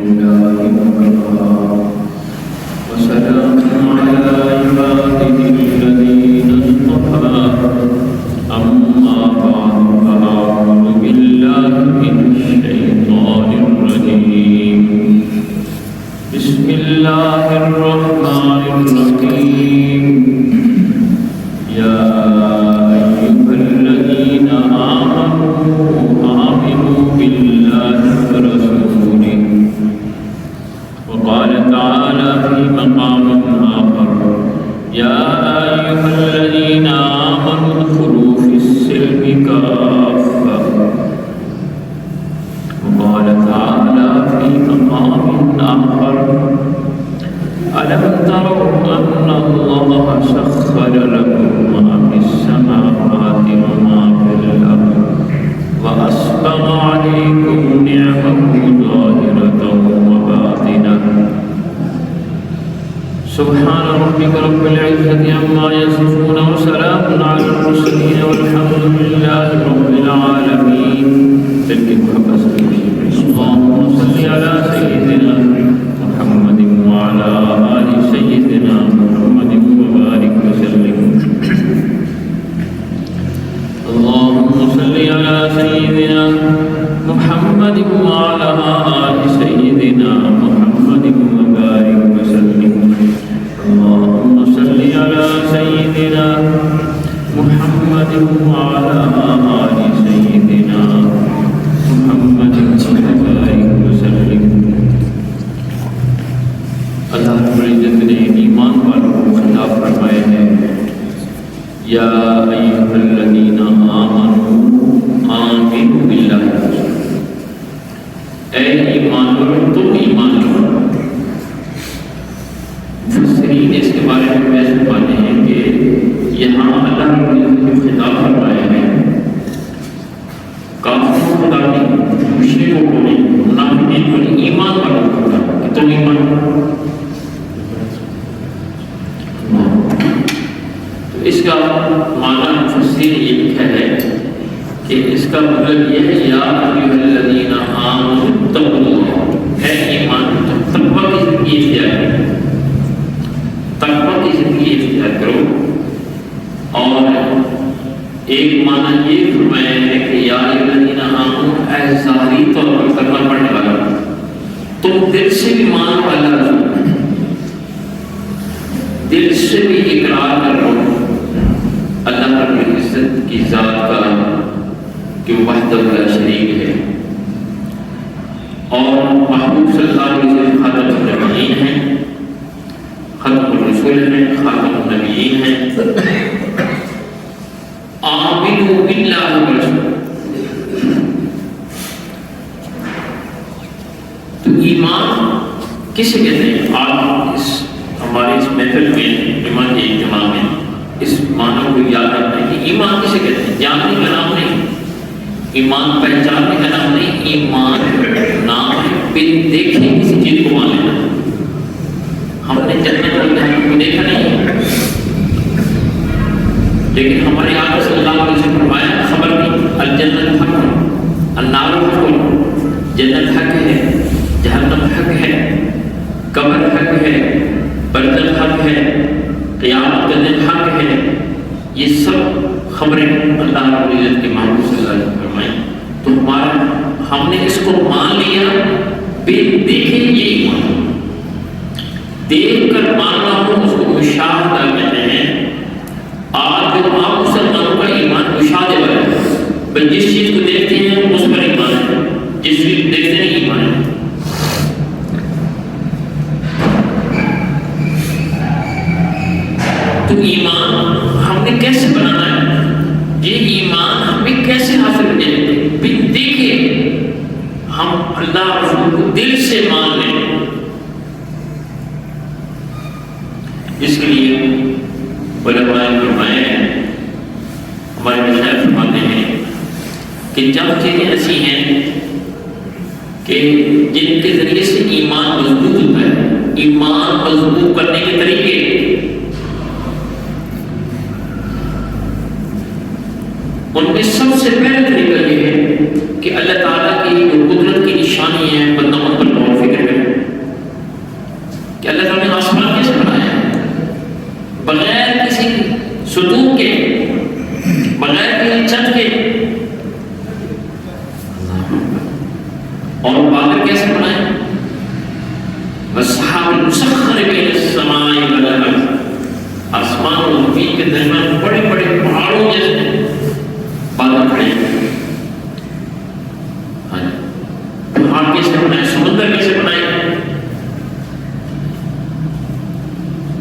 لله وكفى وسلام على عباده الذين اصطفى أما بعد فأعوذ بالله من الشيطان الرجيم بسم الله الرحمن الرحيم يا أيها الذين آمنوا بالله ورسوله وقال تعالى في مقام آخر يا أيها الذين آمنوا ادخلوا في السلم كافة وقال تعالى في مقام آخر ألم تروا أن الله سخر لكم ما في السماوات وما في الأرض وأسبغ عليكم نعمه ظاهرة وباطنة سبحان ربك رب العزة عما يصفون وسلام على المرسلين والحمد لله رب العالمين. اللهم صل على سيدنا محمد وعلى آل سيدنا محمد وبارك وسلم. اللهم صل على سيدنا محمد وعلى آل سيدنا محمد وبارك وسلم. اللهم صل على سيدنا محمد وعلى آل سيدنا محمد وبارك وسلم. اللہ رب العزت نے ایمان والوں کو خطاب فرمایا ہے یا ایھا الذین آمنوا آمنوا باللہ. اے ایمان والو تم ایمان لاؤ. مفسرین اس کے بارے میں بحث پاتے ہیں کہ یہاں اللہ رب العزت نے خطاب فرمایا ہے کافروں کو نہیں، مشرکوں کو نہیں، منافقین کو نہیں، ایمان والوں کو کہ تم ایمان. تو اس کا معنی مفسرین نے یہ لکھا ہے کہ اس کا مطلب یہ ہے یا ایھا الذین آمنوا اتقوا اللہ. ہے ایمان تقوی کی زندگی اختیار کرو، تقوی کی زندگی اختیار کرو. اور ایک معنی یہ فرمایا ہے کہ یا ایھا الذین آمنوا اے ظاہری طور پر کلمہ پڑھنے والا تم دل سے بھی مانو اللہ رسول، دل سے بھی اقرار کر لو اللہ رب العزت کی ذات کا کہ وحدہ لا شریک ہے، اور محبوب صلی اللہ علیہ وسلم خاتم النبیین ہیں، ختم الرسول ہیں، خاتم النبیین ہیں. آمنوا باللہ ورسولہ. تو ایمان کسے کہتے ہیں؟ آج ہمارے اس محفل میں ایمان کے اجتماع میں اس معنی کو یاد رکھنا ہے کہ ایمان کسے کہتے ہیں؟ جاننے کا نام نہیں، ایمان پہچاننے کا نام نہیں، ایمان نام ہے بن دیکھے کسی چیز کو مان لینا. ہم نے جنت اور جہنم کو دیکھا نہیں ہے، لیکن ہمارے آقا صلی اللہ علیہ وسلم فرمایا خبر نہیں الجنت حق النار حق. جنت حق ہے، جہنم حق ہے، قبر حق ہے، برزخ حق ہے، قیامت کا دن حق ہے. یہ سب خبریں اللہ رب العزت کے محبوب صلی اللہ علیہ وسلم فرمائیں. تو ہم نے اس کو مان لیا بے دیکھے. یہ ایمان دیکھ کر ماننا ہو اس کو مشاہدہ کہتے ہیں. آج جو عام مسلمانوں کا ایمان مشاہدے والا ہے، بس جس چیز کو دیکھتے ہیں اس پر ایمان ہے، جس چیز کو دیکھتے نہیں ایمان ہے. تو ایمان ہم نے کیسے بنانا ہے؟ یہ ایمان ہمیں کیسے حاصل کریں؟ بن دیکھے ہم اللہ رسول کو دل سے مان لیں. اس کے لیے علماء نے فرمایا ہے، ہمارے مشائخ فرماتے ہیں کہ جب چیزیں ایسی ہیں کہ جن کے ذریعے سے ایمان مضبوط ہوتا ہے، ایمان مضبوط کرنے کے طریقے ان میں سب سے پہلا طریقہ یہ ہے کہ اللہ تعالیٰ کی جو قدرت کی نشانی ہے بندوں پر غور و فکر کرے. اور بادل کیسے بنائے؟ وَالسَّحَابِ الْمُسَخَّرِ بَيْنَ السَّمَاءِ وَالْأَرْضِ، آسمان اور زمین کے درمیان بڑے بڑے پہاڑوں جیسے بادل کھڑے ہیں۔ پہاڑ کیسے بنائے؟ سمندر کیسے بنائے؟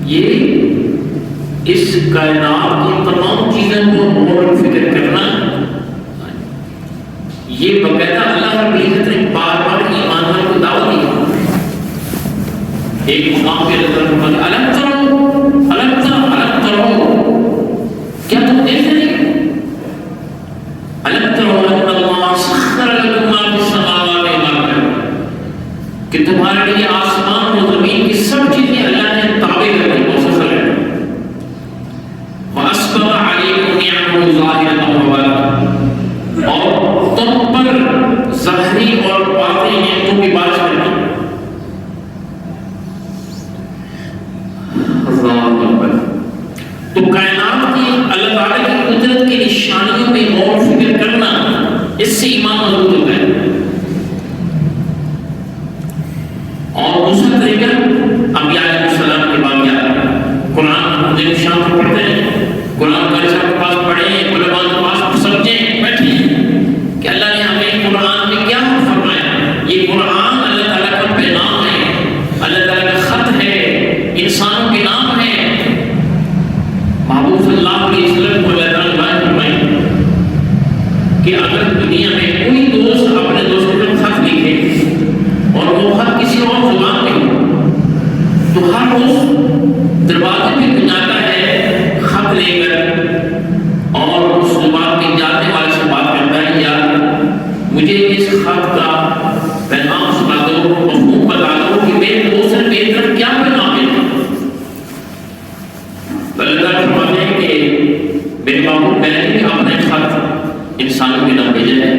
یہ اس کائنات کی تمام چیزوں کو غور و فکر کرنا، یہ باقاعدہ اللہ رب العزت نے بار بار ایمان والوں کو دعوت دی۔ ایک مقام کے اندر الم ترو الم ترو الم ترو، کیا تم دیکھ نہیں؟ الم ترو ان اللہ سخر لکم ما فی السماوات والارض، کہ تمہارے لیے آسمان و زمین کی سب چیزیں اللہ نے تابع کر دی، مسخر ہے۔ وَأَسْبَغَ عَلَيْكُمْ نِعَمَهُ ظَاهِرَةً وَبَاطِنَةً، اور تم پر ظاہری اور باطنی نعمتوں کی بارش کرنا۔ اللہ اکبر۔ تو کائنات کی اللہ تعالیٰ کی قدرت کی نشانیوں میں غور و فکر کرنا، اس سے ایمان مضبوط ہوتا ہے۔ اور دوسرا طریقہ انبیاء علیہ السلام کے واقعات، قرآن دن شام کو پڑھتے ہیں، قرآن کا رسالہ کے پاس پڑھیں، علماء کے پاس سمجھیں، بیٹھیں کہ اللہ نے ہمیں قرآن میں کیا فرمایا۔ یہ قرآن اللہ تعالیٰ کا پیغام ہے، اللہ تعالیٰ کا خط ہے، انسانوں کے نام ہے۔ محبوب صلی اللہ علیہ وسلم کو اللہ تعالیٰ نے فرمایا کہ اگر دنیا میں کوئی دوست اپنے دوست کو خط لکھے اور وہ خط کسی اور زبان میں ہو، تو ہر روز دروازے پہ جاتا ہے خط لے کر اور اس زبان کے جاننے والے سے بات کرتا ہے، یار مجھے اس خط کا پیغام سنا دو، مفہوم بتا دو کہ میرے دوست نے میری طرف کیا پیغام ہے۔ اللہ فرماتے ہیں کہ میرے محبوب میں نے اپنے خط انسانوں کے نام بھیجے ہیں،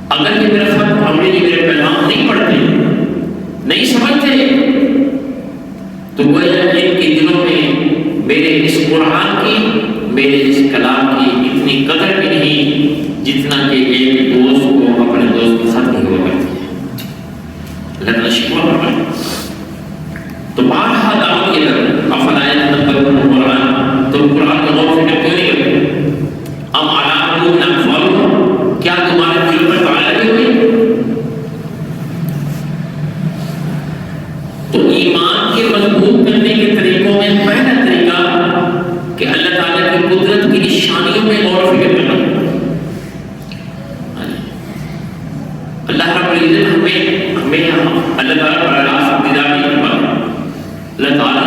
اگر یہ میرا خط انگریزی میرے پیغام نہیں پڑھتے، نہیں سمجھتے، تو گویا ان کے دلوں میں میرے اس قرآن کی، میرے اس کلام کی اتنی قدر بھی نہیں جتنا کہ ایک دوست کو اپنے دوست کے خط نہیں ہوا کرتی ہے۔ اللہ تعالیٰ شکر فرمائے۔ تو بارہا دعوت کی طرف افلا یتدبرون القرآن، تو قرآن کا غور فکر کیوں نہیں کرتے؟ ام علی قلوب اقفالها، کیا تمہارے دل پر تالا لگی ہوئی؟ تو ایمان کے مضبوط کرنے کے طریقوں میں پہلا طریقہ کہ اللہ تعالیٰ کی قدرت کی نشانیوں میں غور و فکر کرنا۔ اللہ رب العزت ہمیں اللہ تعالیٰ پر راست دیدار نہیں کرواتا۔ اللہ تعالیٰ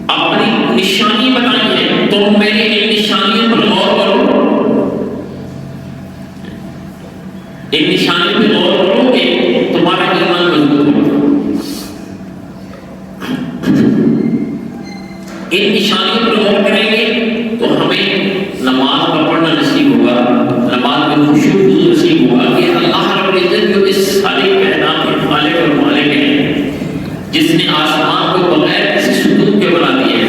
اپنی نشانی بتائی ہے، تو میری ان نشانیوں پر غور کرو، ان نشانیوں پر غور کرو کہ تمہارا ایمان مضبوط ہوگا۔ ان نشانیوں پر غور کریں گے تو ہمیں نماز کا پڑھنا نصیب ہوگا، نماز میں خشوع نصیب ہوگا کہ اللہ رب العزت جو اس سارے کائنات کے خالق اور مالک ہیں، جس نے آسمان کو بغیر کسی ستون کے بنا دیا ہے،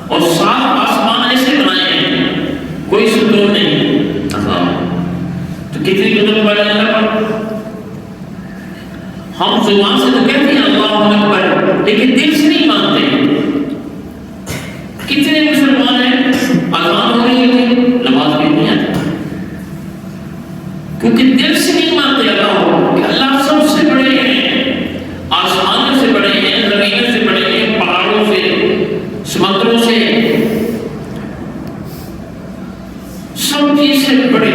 اور صاف آسمان ایسے بنائے ہیں، کوئی ستون نہیں، تو کتنی قدرت والا اللہ پر۔ ہم زبان سے تو کہتے ہیں اللہ اکبر، لیکن دل سے نہیں مانتے۔ کتنے مسلمان ہیں اذان ہو رہی ہے نماز بھی نہیں آتی، کیونکہ دل سے نہیں مانتے اللہ کہ اللہ سب سے بڑے ہیں، آسمانوں سے بڑے ہیں، زمینوں سے بڑے ہیں، پہاڑوں سے، سمندروں سے، سب چیز سے بڑے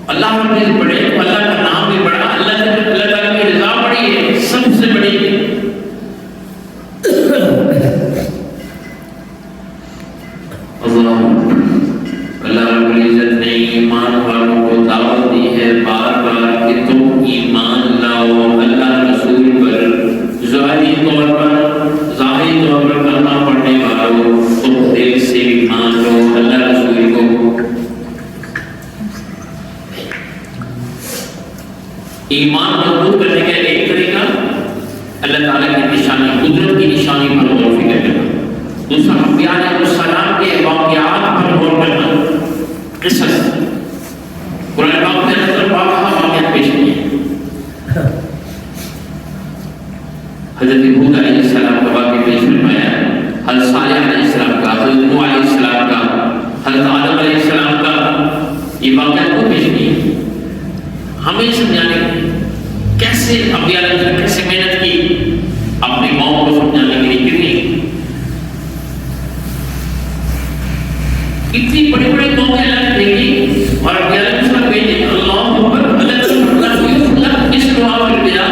اللہ رب العزت بڑے، اللہ کا نام بھی بڑا، اللہ تعالیٰ کی رضا بڑی ہے، سب سے بڑی ہے۔ اللہ رب العزت نے ایمان والوں کو دعوت دی ہے بار بار کہ تم ایمان لاؤ اللہ رسول پر، ظاہری طور پر کلمہ پڑھنے والوں، تم دل سے ایمان لو اللہ رسول کو۔ ایمان مضبوط کرنے کا ایک طریقہ اللہ تعالیٰ کی نشانی، قدرت کی نشانی پر غور و فکر کرنا۔ دوسرا انبیاء علیہ السلام کے واقعات پر غور کرنا، قصص قرآن پاک میں حضرت واقعات پیش کیے ہیں. حضرت ہود علیہ السلام کا واقعہ پیش فرمایا، حضرت صالح علیہ السلام کا، حضرت نوح علیہ السلام کا، حضرت آدم علیہ السلام کا، یہ واقعات کو پیش کیے ہمیں سمجھانے کیسے انبیاء علیہ السلام کیسے محنت کی اپنی قوم کو سمجھانے کے لیے. کتنی بڑی بڑی قومیں اللہ دے گی اور انبیاء علیہ السلام بھیجے. اللہ اکبر. اللہ اس دعا پر دیا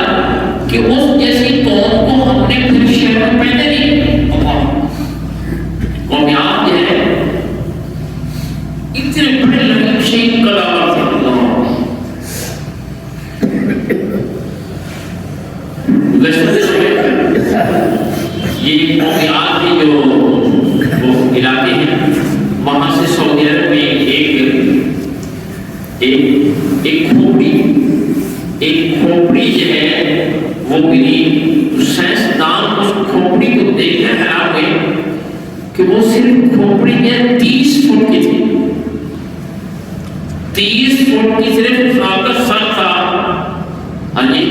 کہ اس جیسی قوم کو ہم نے پھر شہر میں پیدا نہیں. قوم یاد ہے اتنے بڑے لگے شہید کا دعویٰ تھے. یہ قومیات کے جو وہ علاقے ہیں وہاں سے سعودی عرب میں ایک کھوپڑی جو ہے وہ ملی. سائنسدان اس کھوپڑی کو دیکھ کر حیران ہوئے کہ وہ صرف کھوپڑی میں 30 فٹ کی تھی. 30 فٹ کی صرف آپ کا سر تھا. ہاں جی،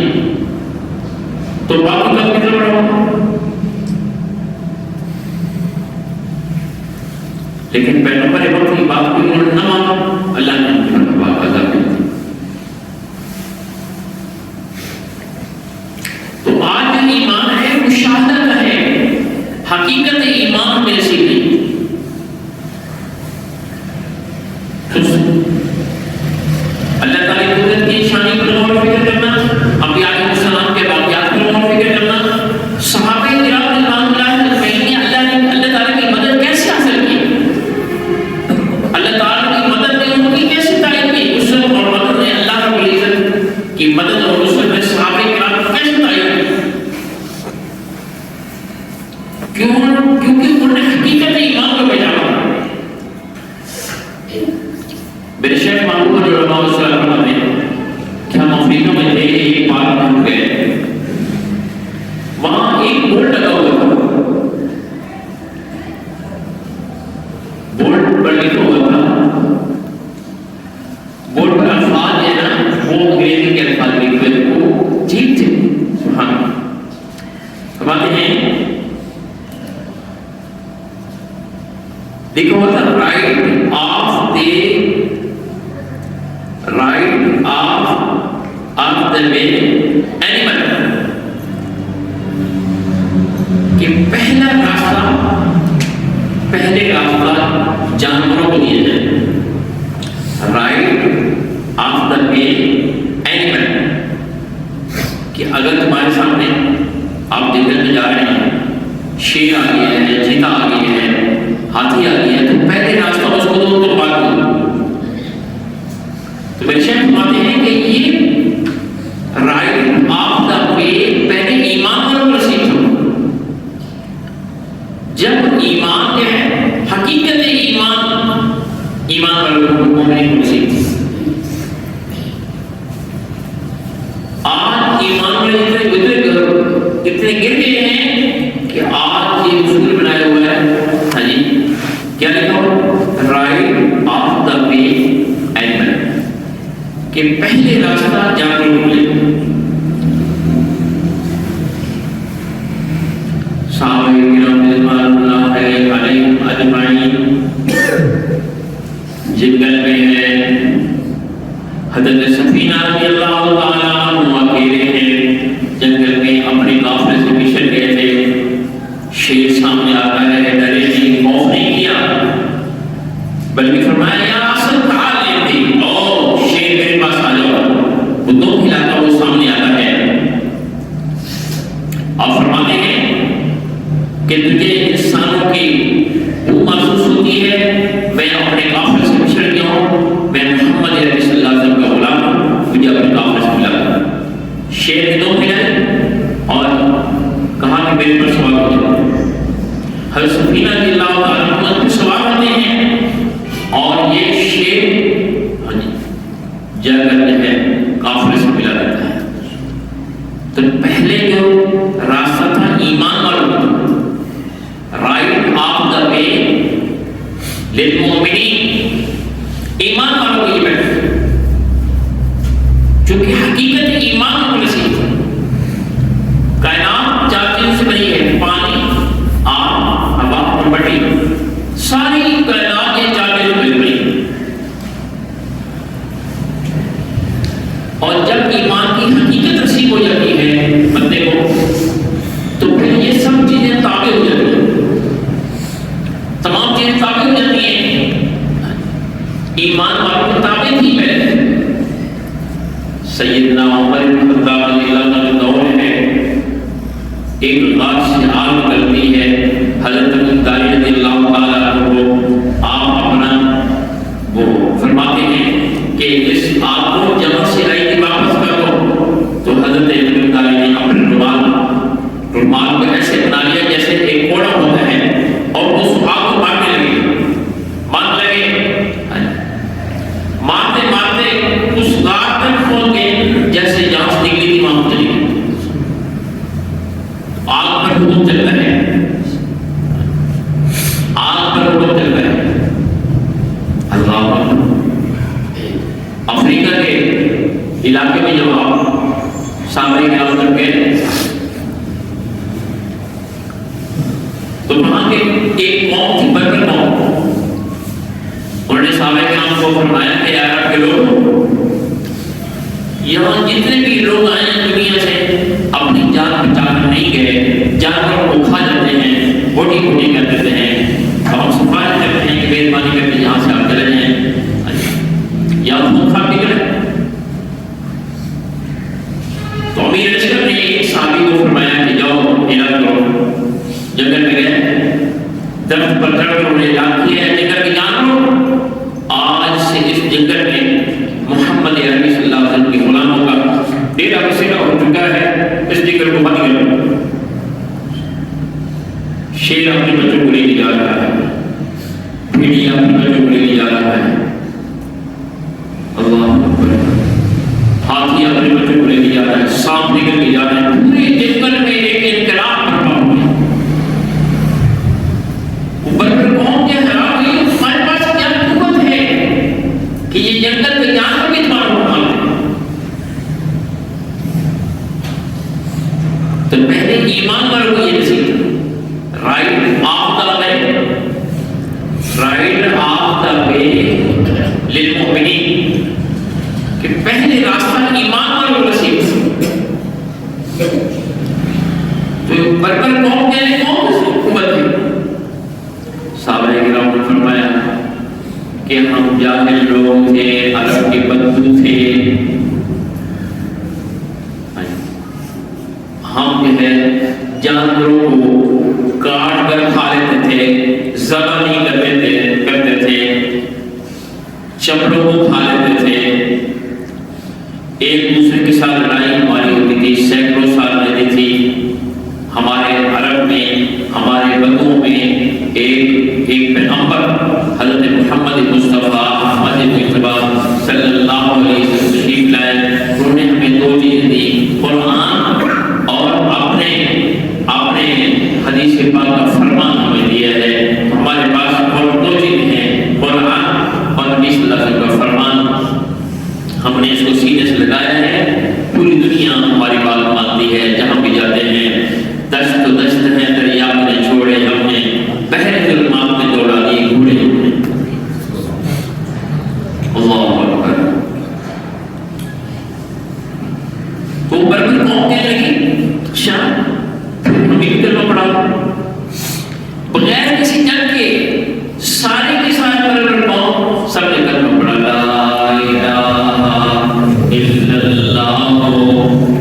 تو باقی کا کتنا بڑا ہوگا؟ لیکن پیغمبر وقت کی بات کو انہوں نے نہ مانا، اللہ نے ان کی بات ادا کی. تو آج جو ایمان ہے مشاہدہ کا ہے، حقیقت ایمان میں سے نہیں. اللہ تعالیٰ کی قدرت کی شانی پر غور و فکر کرنا، انبیاء علیہ السلام کے واقعات پر غور و فکر کرنا، صحابہ کرام رضوان اللہ علیہم نے اللہ تعالیٰ کی مدد کیسے حاصل کی، اللہ تعالیٰ کی مدد نے ان کی کیسے تعریف کی. نصرت اور مدد نے اللہ رب العزت کی مدد اور نصرت نے صحابہ کرام کو کیسے تعریف کی. کیونکہ انہوں نے حقیقت ایمان کو پہچانا. میرے شیخ محبوب علماء السلام نے کہ ہم افریقہ میں تھے، ایک پارک میں ہم گئے، وہاں ایک بورڈ لگا ہوا تھا. بورڈ پر لکھا ہوا تھا، بورڈ پر الفاظ جو ہے نا وہ انگریزی کے الفاظ لکھے ہوئے وہ ٹھیک تھے. سبحان اللہ. فرماتے ہیں لکھا ہوا تھا right of the way animal، کہ پہلا راستہ جانوروں کو دیا جائے. Right of the way animal، کہ اگر تمہارے سامنے آپ جنگل میں جا رہے ہیں، شیر آ گیا ہے، چیتا آ گیا ہے، ہاتھی آ گیا ہے، تو پہلے راستہ اس کو دو تو بات دو. تو میرے شیخ فرماتے ہیں کہ یہ رائٹ آف دا وے پہلے ایمان والوں کو نصیب ہو. جب ایمان جو ہے حقیقت ایمان والوں کو مومن کو نصیب تھی. آج ایمان والے اتنے گر گئے ہیں کہ آج یہ اصول بنایا ہوا ہے. ہاں جی، کیا لکھا ہو؟ Right of the way animal, کہ پہلے راستہ جانوروں کو لے. صحابہ کرام رضوان اللہ علیہم اجمعین جنگل میں ہیں. حضرت سفینہ رضی اللہ تعالیٰ عنہ اکیلے ہیں جنگل میں، اپنے قافلے سے پچھڑ گئے تھے. شیر سامنے آتا ہے، ڈرے نہیں، خوف نہیں کیا، بلکہ فرمایا یا اصل تعال لیتی، او شیر میرے پاس آ جاؤ. وہ دو کھلاتا وہ سامنے آتا ہے اور فرماتے ہیں کہ تجھے انسانوں کی وہ محسوس ہوتی ہے، میں اپنے قافلے سے پچھڑ گیا ہوں، میں محمد علیہ صلی اللہ علیہ وسلم کا غلام ہوں، مجھے اپنے قافلے سے ملا. شیر نے دو کھلائے اور کہا کہ میرے پر سوار ہو جائے. حضرت سفینہ رضی اللہ تعالیٰ عنہ پر سوار ہوتے ہیں اور یہ شیر جا کر جو ہے قافلے سے ملا رہتا ہے. تو پہلے جو راستہ تھا ایمان والوں کا، رائٹ آف دا وے للمؤمنین، ایمان والوں کے لیے بیٹھے. سیدنا عمر بن خطاب رضی اللہ عنہ کا دور ہے، ایک غار سے آگ نکلتی ہے، حضرت ابوبکر رضی اللہ تعالیٰ عنہ کو آپ اپنا وہ فرماتے ہیں کہ اس آگ کو جہاں سے آئی تھی واپس کر دو، تو حضرت ابوبکر نے اپنے رومال کو ایسے بنا لیا جیسے ایک کوڑا ہوتا ہے اور اس آگ کو مارنے لگے، مارتے مارتے اس غار تک پہنچ گئے جیسے جہاں سے نکلی تھی وہاں چلی گئی۔ آگ پر حکم چل رہا ہے، آگ پر حکم چل رہا ہے۔ اللہ افریقہ کے علاقے میں جب آپ صحابہ کرام تک گئے تو وہاں کے ایک قوم تھی، بربر قوم، انہوں نے صحابہ کرام کو فرمایا کہ یار آپ کے لوگ یہاں جتنے بھی لوگ آئے ہیں دنیا سے اپنی جان بچا کر نہیں گئے، جانوروں کو کھا جاتے ہیں، بوٹی بوٹی کر دیتے ہیں، ہم سفارش کرتے ہیں کہ مہربانی کر کے یہاں سے آپ چلے جائیں یا خود کھا کے گئے۔ تو امیر لشکر نے ایک صحابی کو فرمایا کہ جاؤ اعلان کرو، جنگل میں گئے، درخت پر چڑھ کر انہوں نے اعلان کیا ہے جنگل کے جانوروں آج سے اس جنگل میں محمد عربی صلی اللہ علیہ وسلم کے غلاموں کا ڈیرا بسیرا ہو چکا ہے، اس جنگل کو بند کرو۔ شیر اپنے بچوں کو لے کے جا رہا ہے، بھیڑیا اپنے بچوں کو لے کے جا رہا ہے، اللہ اکبر، ہاتھی اپنے بچوں کو لے کے جا رہا ہے، سانپ نکل کے جا رہا ہے، پورے جنگل میں ایک انقلاب برپا ہو گیا۔ بربر قوم کے حیران ہوئی، ہمارے پاس کیا قوت ہے کہ یہ جنگل کے جانور بھی تمہارا اٹھا لیں۔ تو پہلے ایمان والوں کو یہ نصیحت، right of the way, right of the way للمؤمنین، کہ پہلے راستہ ایمان والوں کو نصیحت۔ تو بربر قوم کے لیے کون سی قوت ہے؟ صحابہ کرام نے فرمایا کہ ہم جاہل لوگ تھے، عرب کے بدو تھے، ہم جو ہے جانوروں کو کاٹ کر کھا لیتے تھے، ذبح نہیں کرتے تھے، چمڑوں کو کھا لیتے تھے، ایک دوسرے کے ساتھ لڑائی ہماری ہوتی تھی، سینکڑوں سال رہتی تھی۔ ہمارے عرب میں، ہمارے بدوؤں میں ایک پیغمبر حضرت محمد مصطفیٰ احمد مجتبیٰ صلی اللہ علیہ وسلم تشریف لائے، انہوں نے ہمیں دو چیزیں دی، قرآن اور اپنے حدیث پاک کا فرمان ہمیں دیا ہے۔ ہمارے پاس اور دو چیزیں ہیں، قرآن اور نبی صلی اللہ علیہ وسلم کا فرمان، ہم نے اس کو سینے سے لگایا ہے، پوری دنیا ہماری بات مانتی ہے، جہاں بھی جاتے ہیں دشت و دشت ہے، دریا میں نے چھوڑے ہم نے، بحر ظلمات میں دوڑا دیے گھوڑے ہم نے۔ اللہ اکبر۔ تو بربر قوم کہنے لگی اچھا ہمیں بھی کرنا پڑا، بغیر کسی جنگ کے سارے کے سارے بربر قوم سب نے کرنا پڑا، لا الہ الا اللہ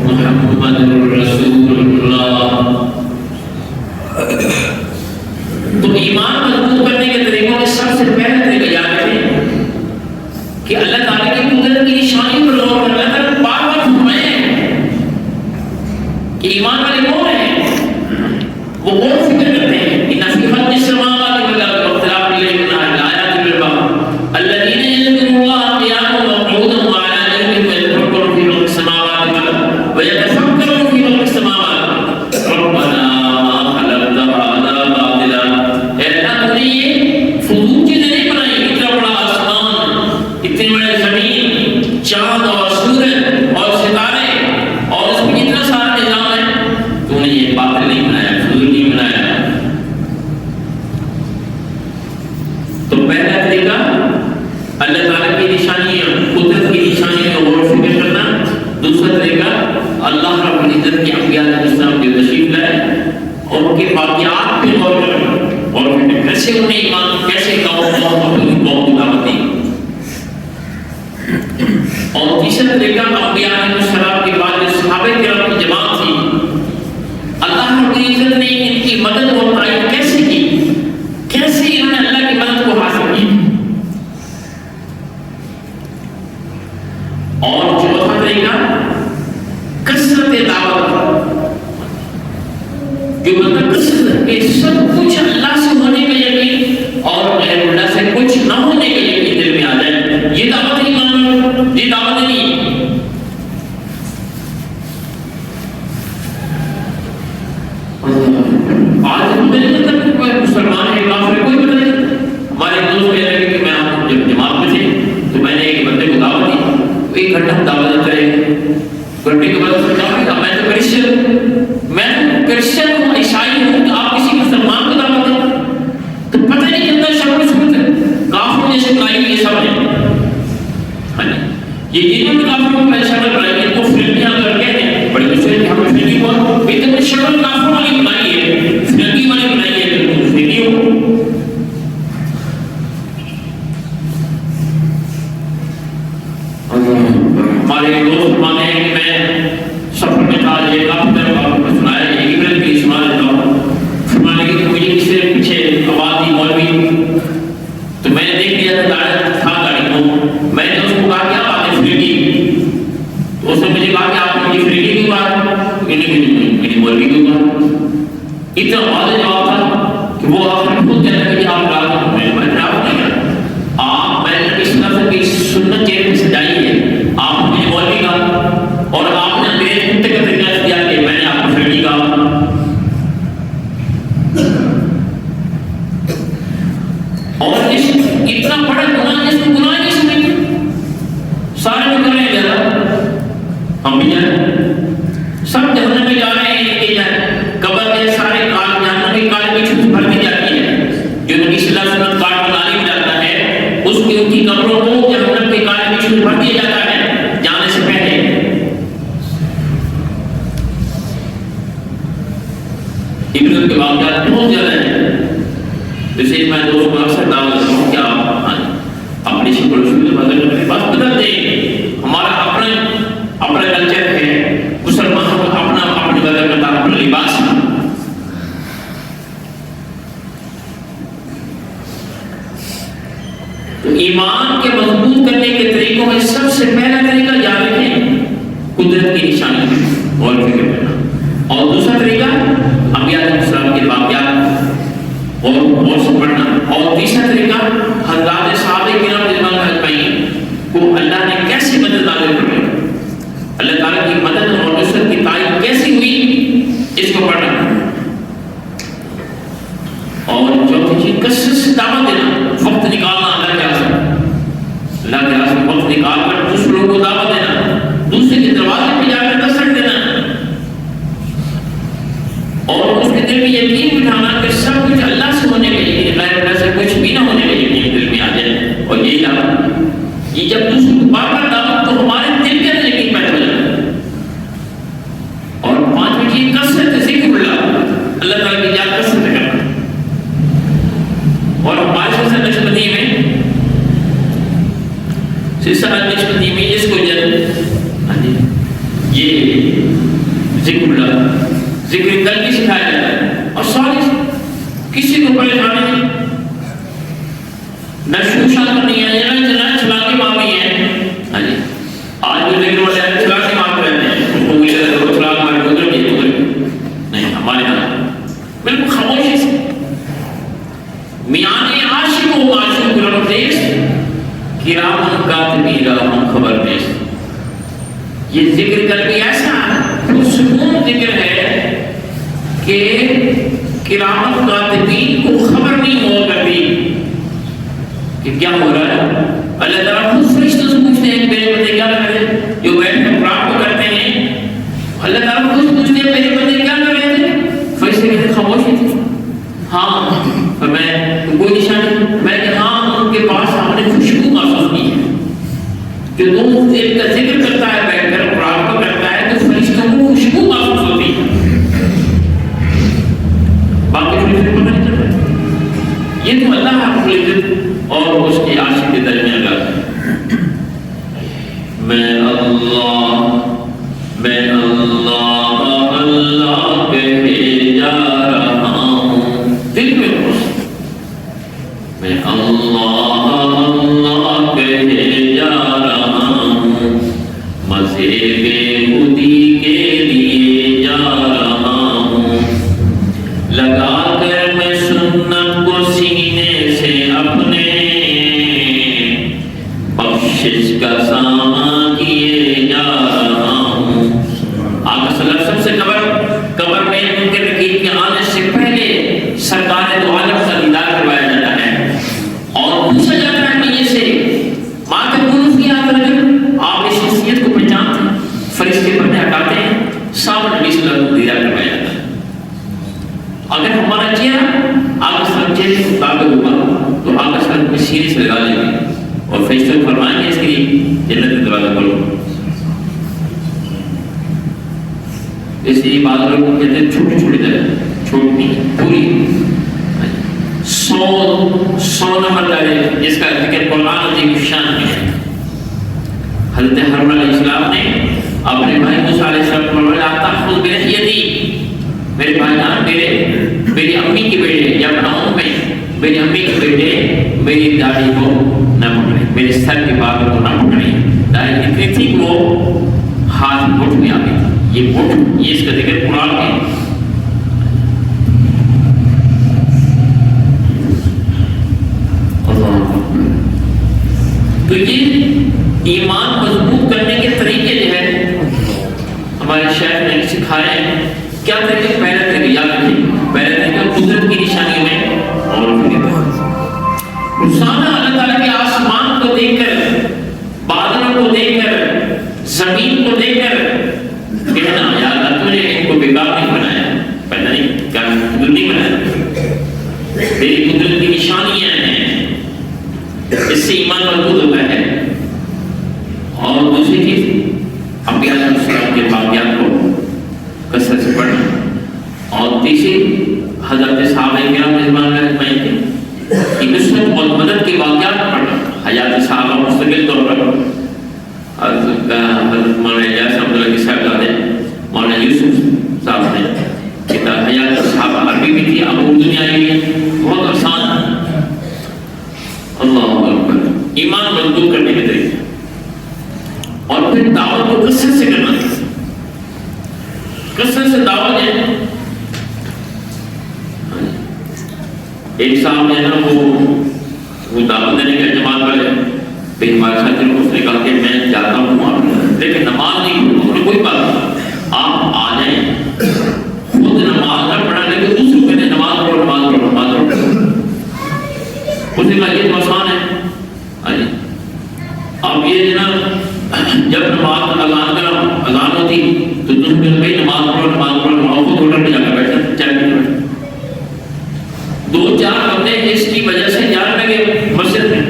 محمد رسول اللہ۔ اور تیسرا طریقہ انبیاء علیہ السلام کے بعد جو صحابہ کرام کی جماعت تھی، اللہ رب العزت نے ان کی مدد اور تعریف کیسے کی، کیسے انہوں نے اللہ کی مدد کو حاصل کی. اور چوتھا طریقہ کثرت دعوت، جو مطلب کثرت کے سب کچھ اللہ سے ہونے کا یقین اور غیر اللہ سے کچھ نہ ہونے کا یقین دل میں آ جائے. یہ دعوت نہیں مانو، یہ دعوت نہیں. آج ہم مسلمان ہیں کافر کوئی پتہ نہیں. ہمارے دوست کہہ رہے کہ میں آپ جب جماعت میں تھے تو میں نے ایک بندے کو دعوت دی، ایک گھنٹہ ہم دعوت دیتے رہے. گھنٹے کے بعد سمجھا میں تو کرسچن ہوں، عیسائی ہوں، تو آپ کسی مسلمان کو دعوت دیں تو پتہ نہیں کتنا شکل صورت کافروں جیسے بنائی ہوئی یہ سب ہے. یہ انہوں نے کافروں کو ایسا شکل بنائی ہے، وہ فرنگیاں کر کے ہیں بڑی دوسرے کہ ہمیں فرنگی ہوا لیکن شکل کافروں والی بنائی ہے، فرنگی والی بنائی ہے کہ تم فرنگی ہو. ہمارے دوست مانے ہیں کہ میں سفر میں تھا، یہ کافی دیر آپ کو سنایا، یہ عبرت بھی سنا دیتا ہوں. فرمانے کہ مجھے کسی سے پیچھے آواز دی مولوی، تو میں نے دیکھ لیا تھا گاڑی کو، میں نے اس کو کہا کیا بات ہے فریڈی، تو اس نے مجھے کہا کہ آپ مجھے فریڈی کیوں بات، میری مولوی کیوں بات. اتنا واضح جواب تھا کہ وہ آخر خود کہتا ہے کہ آپ کہا میں خراب نہیں کرتا، آپ میں نے اس طرح سے سنت چہرے میں سجائی ہے، آپ مجھے مولوی کہا اور آپ نے میرے کتے کا طریقہ کیا کہ میں نے آپ کو فریڈی کہا. اور اس اتنا بڑا گناہ جس کو گناہ نہیں سمجھتے، سارے لوگ کر رہے ہیں زیادہ، ہم بھی جائیں سب جہنم میں جا رہے ہیں. کہ قبر کے سارے جہنم کی کاٹ میں چھوٹ بھر دی جاتی ہے، جو نبی صلی اللہ علیہ وسلم کاٹ بنانے میں جاتا ہے اس کی ان کی قبروں کو جہنم کے کاٹ میں چھوٹ بھر دیا جاتا ہے جانے سے پہلے. عبرت کے واقعات بہت زیادہ ہیں. جیسے میں دوست کو اکثر دعوت دیتا ہوں کہ آپ اپنی شکل شکل بدل اپنے پاس بدل دیں. ہمارا اپنا کلچر ہے، مسلمانوں کو اپنے بدل کرتا اپنا لباس ہے. تو ایمان کے مضبوط کرنے کے طریقوں میں سب سے پہلا طریقہ یاد رکھیں قدرت کی نشانی اور فکر کرنا، اور دوسرا طریقہ انبیاء علیہ السلام کے واقعات اور سے پڑھنا، اور تیسرا طریقہ حضرات صحابہ کرام رضوان اللہ اجمعین کو اللہ نے کیسے مدد نازل فرمائی، اللہ تعالیٰ کی مدد اور نصرت کی تعریف کیسی ہوئی اس کو پڑھنا. اور چوتھی چیز کثرت سے دعوت دینا، وقت نکالنا اللہ کے راستے، اللہ کے راستے وقت نکال کر دوسروں کو دعوت دینا، دوسرے کے دروازے پہ جا کر دستک دینا، اور اس کے دل میں یقین بٹھانا کہ سب کچھ اللہ سے ہونے کا یقین، غیر اللہ سے کچھ بھی نہ ہونے کا یقین دل میں آ جائے. اور یہی دعوت، یہ جب دوسروں کو بار بار دعوت تو ہمارے دل کے اندر یقین پیدا ہو جاتا ہے. اور پانچویں چیز کثرت ذکر اللہ تعالیٰ کی یاد کثرت کرنا. اور ہمارے سلسلہ نقشبندی میں جس کو یہ ذکر اللہ ذکر قلبی سکھایا جاتا ہے. اور ساری کسی کو پریشانی نہیں، نہ شوشان کرنی ہے، نہ چلا کے معاملی ہے. آج جو ذکر والے چلا کے معامل رہتے ہیں، اس کو ملے چلا کے مارے ادھر نہیں. ہمارے یہاں بالکل خاموشی سے میان عاشق و معشوق رمضیس کرام کاتبین راہم خبر دیس. یہ ذکر قلبی ایسا پرسکون ذکر ہے کہ کرام کاتبین کو خبر نہیں ہوا کرتی کہ کیا ہو رہا ہے. اللہ تعالیٰ خود فرشتوں سے پوچھتے ہیں کہ میرے بندے کیا کر رہے تھے، جو بیٹھ کر قرآن کو کرتے ہیں. اللہ تعالیٰ خود پوچھتے ہیں میرے بندے کیا کر رہے تھے، فرشتے کہتے ہیں خاموشی تھی. ہاں میں کوئی نشانی، میں کہ ہاں ان کے پاس ہم نے خوشبو محسوس کی ہے. جو دوست ایک کا ذکر کرتا ہے بیٹھ کر قرآن کو کرتا ہے تو فرشتوں کو خوشبو محسوس ہوتی ہے. باقی فرشتے کو نہیں چلتا. یہ تو اللہ رب العزت اور اس کے عاشق کے درمیان کا ہے. میں میں اللہ اللہ کہے جا رہا ہوں، دل میں میں اللہ اللہ کہے جا رہا ہوں، مزے بےخودی کے لیے جا رہا ہوں، لگا کر میں سنت کو سینے سے اپنے، بخشش کا سامان کیے جا رہا ہوں۔ آقا صلی اللہ علیہ وسلم سے قبر میں منکر نکیر کے آنے سے پہلے سرکار دو عالم کا دیدار کروایا جاتا ہے اور پوچھا جاتا ہے میے سے ماں کا گروہ کیا رجل، آپ اس شخصیت کو پہچانتے ہیں؟ فرشتے پردے ہٹاتے ہیں، سامنے نبی صلی اللہ علیہ وسلم دیدار کروایا جاتا ہے۔ اگر ہمارا چہرہ آقا صلی اللہ علیہ وسلم چہرے سے مطابق ہوگا تو آقا صلی اللہ علیہ وسلم کو سینے سے لگا لیں گے اور فرشتے فرمائیں گے اس کے لیے جنت کا دروازہ کھولو۔ اس لیے بعض لوگ کہتے ہیں چھوٹی چھوٹی جگہ، چھوٹی پوری 100 نمبر درجے جس کا ذکر قرآن عظیم شان میں ہے۔ حضرت ہارون علیہ السلام نے اپنے بھائی موسیٰ علیہ السلام کو فرمایا لا تأخذ بلحیتی، میرے بھائی جان میری امی کے بیٹے یا بناؤں میں میری امی کے بیٹے میری داڑھی کو نہ پکڑیں، میرے سر کے بال کو نہ پکڑیں۔ داڑھی اتنی تھی کہ وہ ہاتھ گھٹ میں آ گئی تھی۔ یہ گھٹ، یہ اس کا ذکر قرآن میں۔ تو یہ ایمان مضبوط کرنے کے طریقے جو ہے ہمارے شیخ نے سکھائے ہیں۔ کیا طریقے؟ پہلا طریقہ یاد رکھیں، پہلا طریقہ قدرت کی نشانیوں میں اور روزانہ اللہ تعالیٰ کے آسمان کو دیکھ کر، بادلوں کو دیکھ کر، زمین کو دیکھ کر کہنا یا اللہ تو نے ان کو بیکار نہیں بنایا، پیدا نہیں کیا قدرت نہیں بنایا، تیری قدرت کی نشانیاں ہیں، اس سے ایمان مضبوط ہوتا ہے۔ اور دوسری چیز انبیاء علیہ السلام کے واقعات کو کثرت سے پڑھنا، اور تیسری حضرت صحابہ کرام رضوان اللہ اجمعین کی نصرت اور مدد کے واقعات پڑھنا۔ حیات صحابہ مستقل طور پر حضرت مولانا الیاس احمد اللہ کی صاحبزادے مولانا یوسف صاحب نے کتاب حیات صحابہ عربی بھی تھی، اب اردو میں آئی ہے، بہت آسان ہے۔ اللہ اکبر، ایمان مضبوط کرنے کے طریقے، اور پھر دعوت کو کثرت سے کرنا، کثرت سے دعوت ہے۔ ایک صاحب ہے نا وہ دعوت دینے کے جماعت والے پھر ہمارے ساتھ اس نے کہا کہ میں جاتا ہوں وہاں لیکن نماز نہیں پڑھوں، کوئی بات نہیں، آپ آ جائیں، خود نماز نہ پڑھا لیکن دوسروں کو کہتے نماز پڑھو نماز پڑھو نماز پڑھو۔ اس نے کہا یہ تو آسان ہے، اب یہ جو نا جب نماز اذان ہوتی تو تم کہتے نماز پڑھو نماز پڑھو، اور خود ہوٹل میں جا کر بیٹھے چائے پینے بیٹھے، 2-4 بندے اس کی وجہ سے جانے لگے مسجد میں،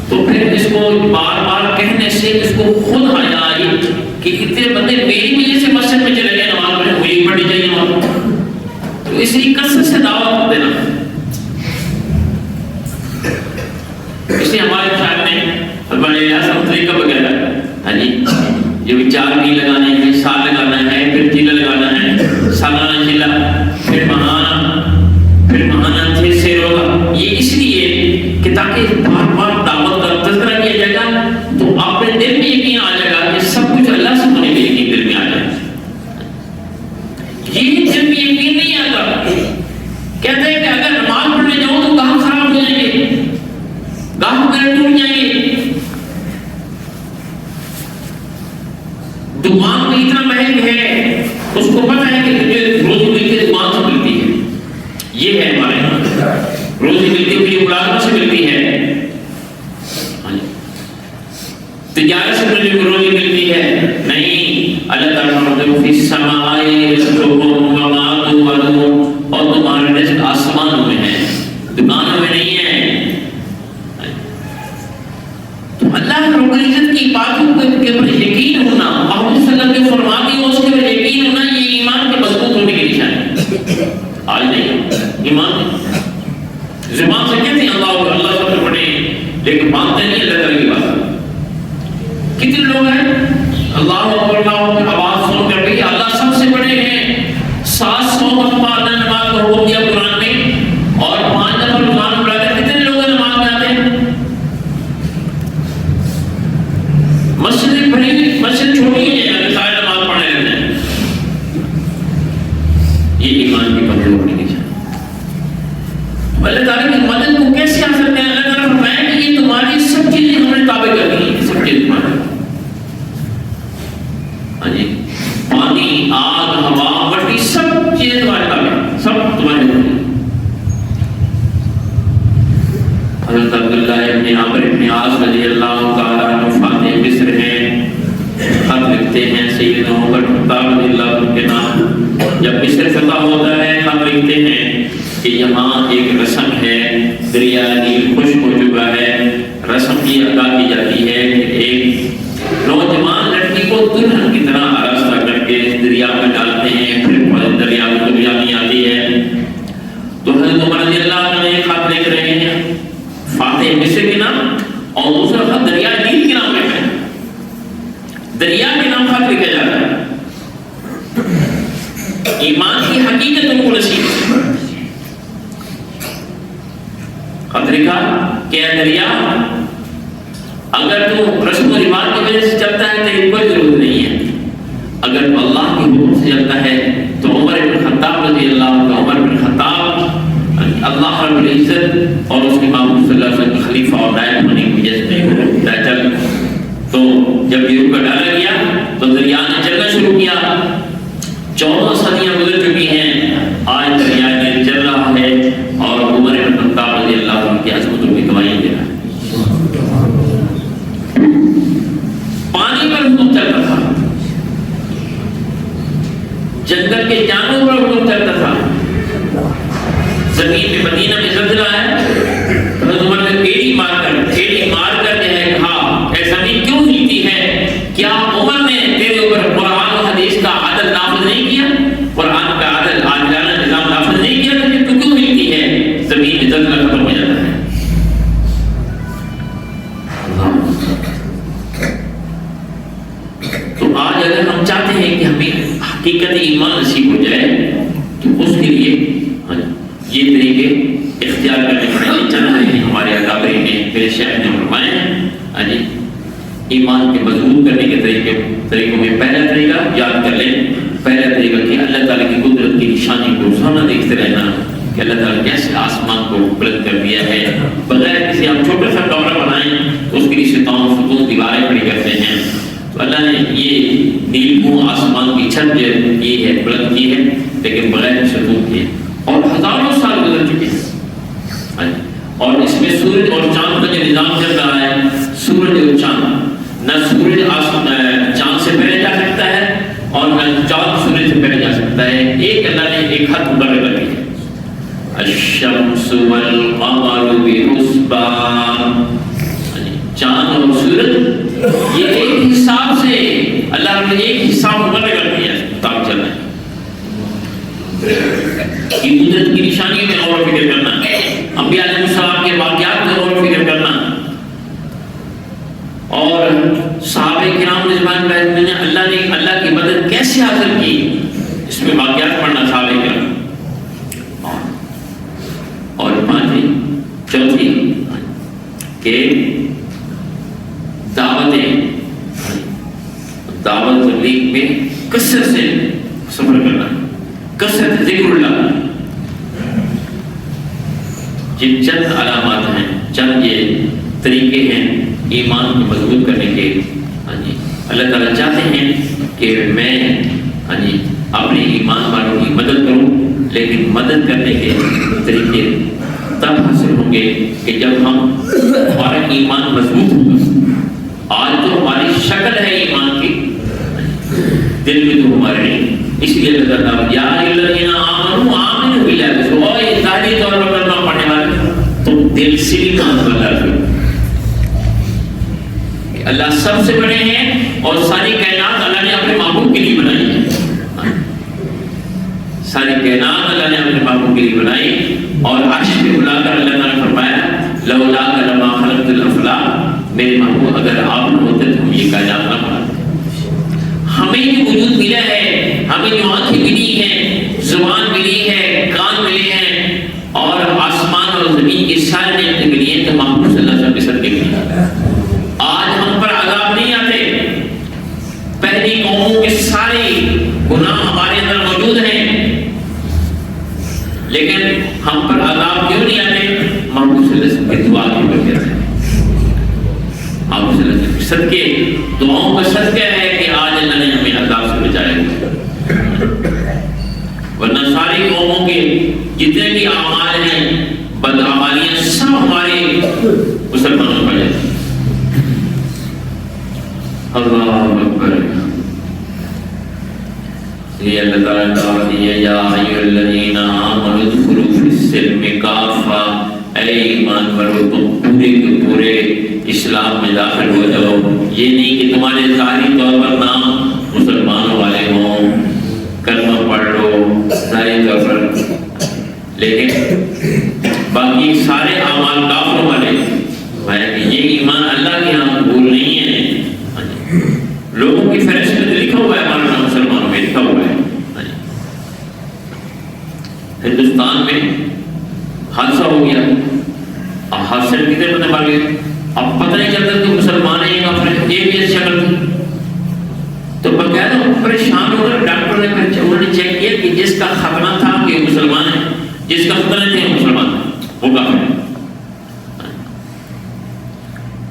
تو پھر اس کو بار بار کہنے سے اس کو خود حیا آئی کہ اتنے بندے میری وجہ سے مسجد میں چلے گئے نماز پڑھنے، مجھے پڑھنی چاہیے نماز۔ تو اس لیے کثرت سے دعوت دینا، اس لیے ہمارے خیال میں ہمارے ریاست طریقہ وغیرہ یہ بھی 4 بھی لگانے ہیں، سال لگانا ہے، پھر چیلا لگانا ہے، سالانہ چیلا، پھر ماہانہ پھر سیر ہوگا، یہ اس لیے کہ تاکہ بار بار دعوت کا تذکرہ کیا جائے گا تو اپنے دل میں یقین آ جائے گا کہ سب کچھ اللہ سے ہونے میں یقین دل میں آ جائے گا۔ یہ دل میں یقین نہیں آتا، کہتے ہیں کہ اگر نماز پڑھنے جاؤ تو گاہ خراب ہو جائیں گے، گاہ وغیرہ ٹوٹ جائیں گے، دکان میں اتنا مہنگ ہے، اس کو پتہ ہے کہ روزی ملتی ہے دکان سے ملتی ہے، یہ ہے ہمارے یہاں روزی ملتی ہے ملازمت سے ملتی ہے، تجارت سے روزی ملتی ہے، نہیں۔ اللہ تعالیٰ فی السماء رزقکم وما توعدون، اور تمہارا رزق آسمانوں میں ہے، دکانوں میں نہیں ہے۔ تو اللہ رب العزت کی باتوں کے پر یقین ہونا، محمد صلی اللہ علیہ وسلم کے فرماتے ہیں اس کے پر یقین ہونا، یہ ایمان کے مضبوط ہونے کی نشانی۔ آج نہیں ایمان زبان سے کہتے ہیں اللہ اللہ سب سے بڑے، لیکن مانتے نہیں اللہ تعالیٰ کی بات۔ کتنے لوگ ہیں ہاں جی پانی، آگ، ہوا، مٹی، سب چیزیں تمہارے تابع، سب تمہارے ہوتے ہیں۔ حضرت عبداللہ ابن عمرو ابن عاص رضی اللہ تعالیٰ عنہ فاتح مصر ہیں، خط لکھتے ہیں سیدنا عمر خطاب رضی اللہ عنہ کے نام۔ جب مصر فتح ہوتا ہے خط لکھتے ہیں کہ یہاں ایک رسم ہے، دریا نیل خشک ہو چکا ہے، رسم یہ ادا کی جاتی ہے کہ ایک نوجوان لڑکی کو دلہن کی طرح آراستہ کر کے دریا میں ڈالتے ہیں، پھر دریا میں دنیا نہیں آتی ہے۔ تو حضرت عمر رضی اللہ عنہ یہ خط لکھ رہے ہیں فاتح مصر کے نام، اور دوسرا خط دریا نیل کے نام لکھا ہے، دریا کے نام خط لکھا جا رہا ہے۔ ایمان کی حقیقت تم کو نصیب ہے۔ خط لکھا کہ اے دریا، اگر تو رسم و رواج کی وجہ سے چلتا ہے تو کوئی ضرورت نہیں ہے، اگر تو اللہ کے حکم سے چلتا ہے تو عمر بن خطاب رضی اللہ عنہ، عمر بن خطاب اللہ رب العزت اور اس کے محبوب صلی اللہ علیہ وسلم کے خلیفہ اور نائب ہونے کی وجہ سے چل۔ تو جب یہ روکا ڈالا گیا تو دریا نے چلنا شروع کیا۔ 14 صدیاں گزر چکی ہیں، آج دریا نے چل رہا ہے اور عمر بن خطاب رضی اللہ عنہ کی عظمتوں کی گواہی دے رہا ہے۔ پانی پر حکم چلتا تھا، جنگل کے جانوروں پر حکم چلتا تھا، زمین میں مدینہ میں زلزلہ ہے، حضرت عمر نے ایڑی مار کر جو ہے کہا اے زمین کیوں ہلتی ہے؟ کیا عمر نے تیرے اوپر قرآن و حدیث کا عدل نافذ نہیں کیا؟ قرآن کا عدل عادلانہ نظام نافذ نہیں کیا کہ تو کیوں ہلتی ہے؟ زمین میں زلزلہ ختم ہو جاتا ہے۔ تو آج اگر ہم چاہتے ہیں کہ ہمیں حقیقت ایمان نصیب ہو جائے تو اس کے لیے یہ طریقے اختیار کرنے پڑیں گے۔ چند ہیں ہمارے اکابرین نے، میرے شیخ نے فرمائے ہیں ایمان کے مضبوط کرنے کے طریقوں میں پہلا طریقہ یاد کر لیں۔ پہلا طریقہ کہ اللہ تعالیٰ کی قدرت کی نشانی کو روزانہ دیکھتے رہنا کہ اللہ تعالیٰ کیسے آسمان کو بلند کر دیا ہے، بغیر کسی ہم چھوٹا سا کمرہ بنائیں تو اس کے لیے ستون دیواریں کھڑی کرتے ہیں، تو اللہ نے یہ نیل منہ آسمان کی چھت جو یہ ہے بلند کی ہے لیکن بغیر ستون کے، اور ہزاروں سال گزر چکے ہیں۔ اور اس میں سورج اور چاند کا جو نظام چل رہا ہے، سورج اور چاند، نہ سورج چاند سے پہلے جا سکتا ہے اور نہ چاند سورج سے پہلے جا سکتا ہے، ایک اللہ نے ایک حد مقرر کر دی ہے۔ الشمس والقمر بحسبان، چاند اور سورج یہ ایک حساب سے اللہ نے ایک حساب مقرر کر دیا ہے، تاکہ چل رہا ہے۔ کی قدرت کی نشانی میں غور و فکر کرنا، انبیاء علیہ السلام کے واقعات میں غور و فکر کرنا، اور صحابہ کرام رضوان اللہ نے اللہ کی مدد کیسے حاصل کی، اس میں واقعات پڑھنا صحابہ کرام۔ اور چوتھی کہ دعوت تبلیغ میں کثرت سے سفر کرنا، کثرت ذکر اللہ۔ جن چند علامات ہیں، چند یہ طریقے ہیں ایمان کو مضبوط کرنے کے، اللہ تعالیٰ چاہتے ہیں کہ میں اپنے ایمان والوں کی مدد کروں، لیکن مدد کرنے کے طریقے تب حاصل ہوں گے کہ جب ہمارا ایمان مضبوط ہوگا۔ آج تو ہماری شکل ہے ایمان کی، دل میں تو ہمارے نہیں، اس لیے اللہ تعالیٰ یا الذین آمنوا آمنوا باللہ، اور یہ ظاہری طور پر کلمہ پڑھنے والے تم دل سے بھی مان لو کہ اللہ سب سے بڑے ہیں، اور ساری کائنات اللہ نے اپنے محبوب کے لیے بنائی ہے، ساری کائنات اللہ نے اپنے محبوب کے لیے بنائی، اور عرش پہ بلا کر اللہ تعالیٰ نے فرمایا لولاک لما خلقت الافلاک، میرے محبوب اگر آپ نہ ہوتے تو ہم یہ کائنات نہ بناتے۔ ہمیں جو وجود ملا ہے، ہمیں جو آنکھیں ملی ہیں، زبان ملی ہے، کان ملے ہیں، اور آسمان اور زمین کی ساری نعمتیں ملی ہیں، تو محبوب صلی اللہ علیہ وسلم کے صدقے ملی ہیں۔ آج ہم پر عذاب نہیں آتے، پہلی قوموں کے سارے گناہ ہمارے اندر موجود ہیں، لیکن ہم پر عذاب کیوں نہیں آتے؟ محبوب صلی اللہ علیہ وسلم کی دعا کی وجہ سے، محبوب صلی اللہ علیہ وسلم کے صدقے، دعاؤں کا صدقہ ہے کہ آج اللہ نے ہمیں عذاب جتنے بھی اعمال ہیں بدعمالیاں سب ہمارے مسلمانوں پر جاتی ہیں. اللہ اکبر. یہ اللہ تعالیٰ نے دعوت دی ہے یا ایھا الذین آمنوا ادخلوا فی السلم کافہ، اے ایمان والو تم پورے کے پورے اسلام میں داخل ہو جاؤ. یہ نہیں کہ تمہارے ظاہری طور پر نام مسلمانوں والے ہوں، کلمہ پڑھ لو ظاہری طور پر، لیکن باقی سارے اعمال کافروں والے. یہ ایمان اللہ کے یہاں قبول نہیں ہے. لوگوں کی فہرست میں لکھا ہوا ہے ہمارا نام مسلمانوں میں لکھا ہوا ہے. ہندوستان میں حادثہ ہو گیا، اب حادثے میں کتنے بندے مر گئے، اب پتہ نہیں چلتا کہ مسلمان ہیں یا پھر ایک جیسی شکل تھی. تو باقاعدہ پریشان ہو کر ڈاکٹر نے انہوں نے چیک کیا کہ جس کا ختنہ تھا کہ مسلمان ہے، جس کا ختنہ تھے مسلمان ہے، وہ کافر ہے.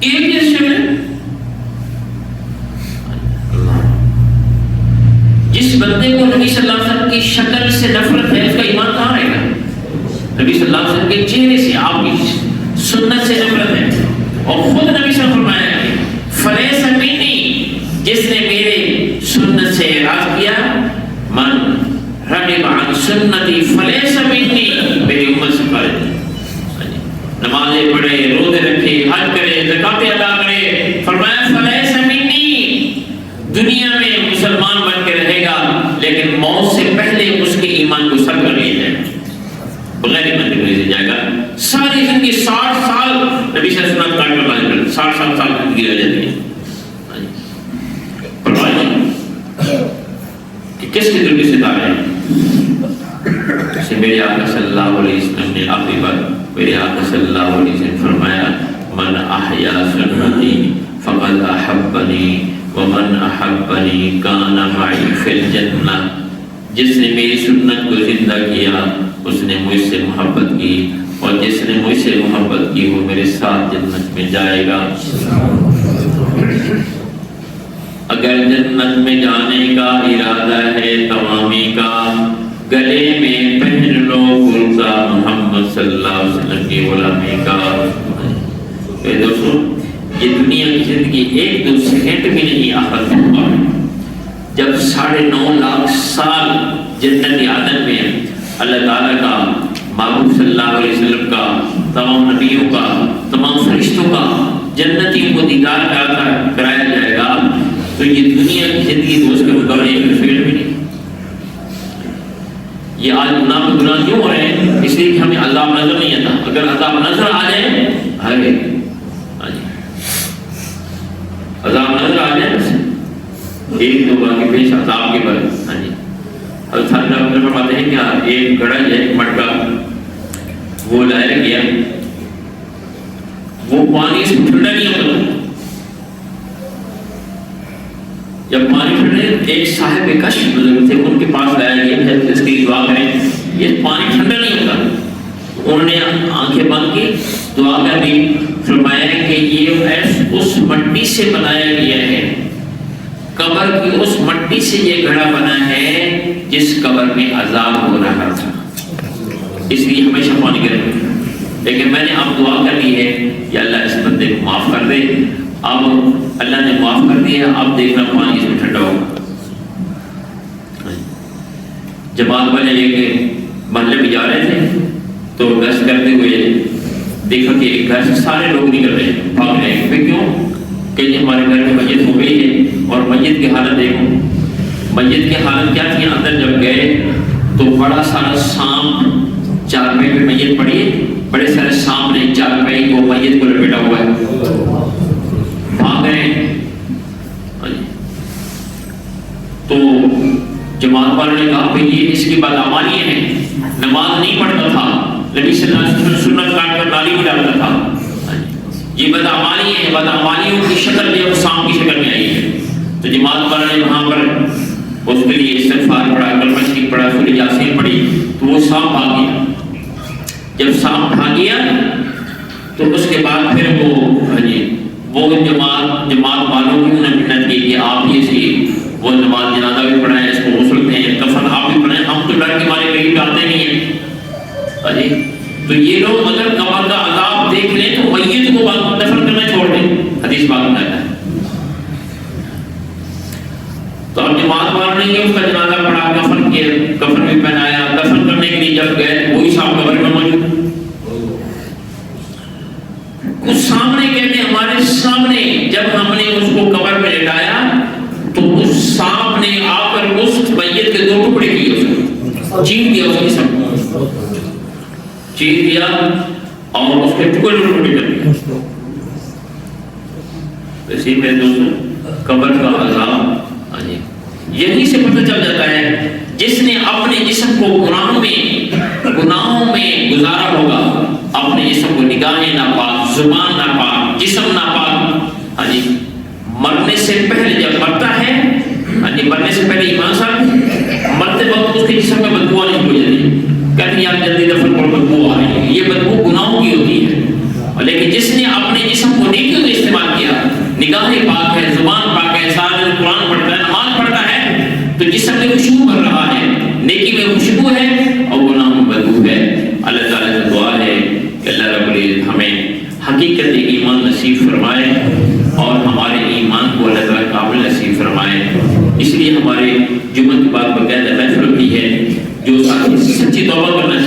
ایک جیسی شکل. جس بندے کو نبی صلی اللہ علیہ وسلم کی شکل سے نفرت ہے، اس کا ایمان کہاں رہے گا؟ نبی صلی اللہ علیہ وسلم کے چہرے سے، آپ کی سنت سے نفرت ہے. اور خود نبی صلی اللہ علیہ وسلم فرمایا ہے فلیس منی، جس نے میرے سنت سے اعراض کیا، من رغب عن سنتی فلیس منی، میری امت سے خارج. نمازیں پڑھے، روزے رکھے، حج کرے، زکاتیں ادا کرے، فرمایا فلیس منی. دنیا میں مسلمان بن کے رہے گا لیکن موت سے پہلے اس کے ایمان کو سر کر لیا جائے گا، بغیر ایمان کے بھیجا جائے گا. ساری زندگی 60 سال نبی صلی اللہ علیہ وسلم کاٹ کر بازی کرتے، 60 سال زندگی رہ جاتی ہے. پرواہ نہیں کہ کس کے دل کے ستارے ہیں. سے میرے آقا صلی اللہ علیہ وسلم نے آخری بار میرے آقا صلی اللہ علیہ وسلم فرمایا من احیا سنتی فقد احبنی ومن احبنی کان معی فی الجنہ. جس نے میری سنت کو زندہ کیا اس نے مجھ سے محبت کی، اور جس نے مجھ سے محبت کی وہ میرے ساتھ جنت میں جائے گا. اگر جنت میں جانے کا ارادہ ہے تمامی کا، گلے میں پہن لو کرتا محمد صلی اللہ علیہ وسلم کی غلامی کا. دوستو یہ دنیا کی زندگی 1-2 سیکنڈ بھی نہیں آخر ہوگا. جب 9.5 لاکھ سال جنت عدن میں اللہ تعالیٰ کا، محبوب صلی اللہ علیہ وسلم کا، تمام نبیوں کا، تمام فرشتوں کا جنتیوں کو دیدار کرایا جائے گا، تو یہ دنیا کی زندگی دوست کے مقابلے 1 سیکنڈ بھی نہیں. یہ آج گناہ کیوں ہو رہے ہیں؟ اس لیے کہ ہمیں عذاب نظر نہیں آتا. اگر عذاب نظر آ جائے، عذاب نظر آ جائے 1-2 بار کے پیش عذاب کے بعد. اور ساتھ ڈاکٹر فرماتے ہیں کہ ایک گڑج ہے مٹکا، وہ لایا گیا، وہ پانی سے ٹھنڈا نہیں ہوتا. جب پانی ٹھنڈے، ایک صاحب کشف بزرگ تھے، ان کے پاس لایا گیا، اس کی دعا کریں، یہ پانی ٹھنڈا نہیں ہوتا. انہوں نے آنکھیں بند کی، دعا کر دی، فرمایا کہ یہ اس مٹی سے بنایا گیا ہے، قبر کی اس مٹی سے یہ گھڑا بنا ہے جس قبر میں عذاب ہو رہا تھا، اس لیے ہمیشہ پانی کریں. لیکن میں نے اب دعا کر دی ہے کہ اللہ اس بندے کو معاف کر دے. اب اللہ نے معاف کر دیا، اب دیکھنا پانی اس میں ٹھنڈا ہوگا. جماعت والے یہ کہ محلے میں جا رہے تھے تو گشت کرتے ہوئے دیکھا کہ گھر سے سارے لوگ نکل رہے ہیں، بھاگ رہے ہیں. کیوں کہ ہمارے گھر میں مسجد ہو گئی ہے. اور مسجد کی حالت دیکھو، مسجد کی حالت کیا تھی. اندر جب گئے تو بڑا سارا سانپ چارپائی پہ مسجد پڑی ہے، بڑے سارے سانپ نے چارپائی کو مسجد کو لپیٹا ہوا ہے، بھاگ گئے. تو جماعت والوں نے کہا کہ یہ اس کی بدعمالی ہے، نماز نہیں پڑھتا تھا، نبی صلی اللہ علیہ وسلم سنت کاٹ کر نالی میں ڈالتا تھا، یہ بدعمالی ہے. بدعمالیوں کی شکل جو سانپ کی شکل میں آئی ہے. تو جماعت والوں نے وہاں پر اس کے لیے استغفار پڑھا، کلمہ شریف پڑھا، سورہ یاسین پڑھی، تو وہ سانپ بھاگ گیا. جب سانپ بھاگ گیا تو اس کے بعد پھر وہ جماعت والوں کی انہوں نے محنت کی کہ آپ یہ سی وہ نماز جنازہ بھی پڑھائیں، اس کو غسل دیں، کفن آپ بھی پڑھائیں. ہم تو ڈر کے مارے کہیں ڈالتے نہیں ہیں. تو اب جماعت والوں نے اس کا جنازہ پڑھا، کفن کیا، کفن بھی پہنایا، دفن کرنے کے لیے جب گئے وہی صاحب قبر میں موجود، کچھ سامنے کہتے ہیں ہمارے سامنے جب ہم نے اس کو قبر میں لٹایا تو اس سانپ نے آ کر اس میت کے 2 ٹکڑے کیے، اس چیر دیا، اس کی سب چیر دیا اور اس کے ٹکڑے ٹکڑے کر دیا۔ اسی میں دوستوں قبر کا عذاب یہی سے پتہ چل جاتا ہے جس نے اپنے جسم کو گناہوں میں گزارا ہوگا، اپنے جسم کو نگاہیں ناپاک، زبان ناپاک، جسم ناپاک، مرنے سے پہلے جب مرتا ہے، مرنے سے پہلے ایمان صاحب مرتے وقت اس کے جسم میں بدبو آنی ہو جاتی، کہتے ہیں آپ جلدی دفن کرو بدبو آ رہی ہے، یہ بدبو گناہوں کی ہوتی ہے۔ لیکن جس نے اپنے جسم کو نیکیوں میں استعمال کیا، نگاہیں پاک ہے، زبان پاک ہے، سارے قرآن پڑھتا ہے، نماز پڑھتا ہے، تو جسم میں خوشبو بھر رہا ہے، نیکی میں خوشبو ہے اور گناہ میں بدبو ہے۔ اللہ تعالیٰ سے دعا ہے کہ اللہ رب العزت ہمیں حقیقت ایمان نصیب فرمائے اور ہمارے ایمان کو اللہ تعالیٰ قابل نصیب فرمائے۔ اس لیے ہمارے جمعہ کے بعد باقاعدہ محفل بھی ہے، جو ساتھی سچی توبہ کرنا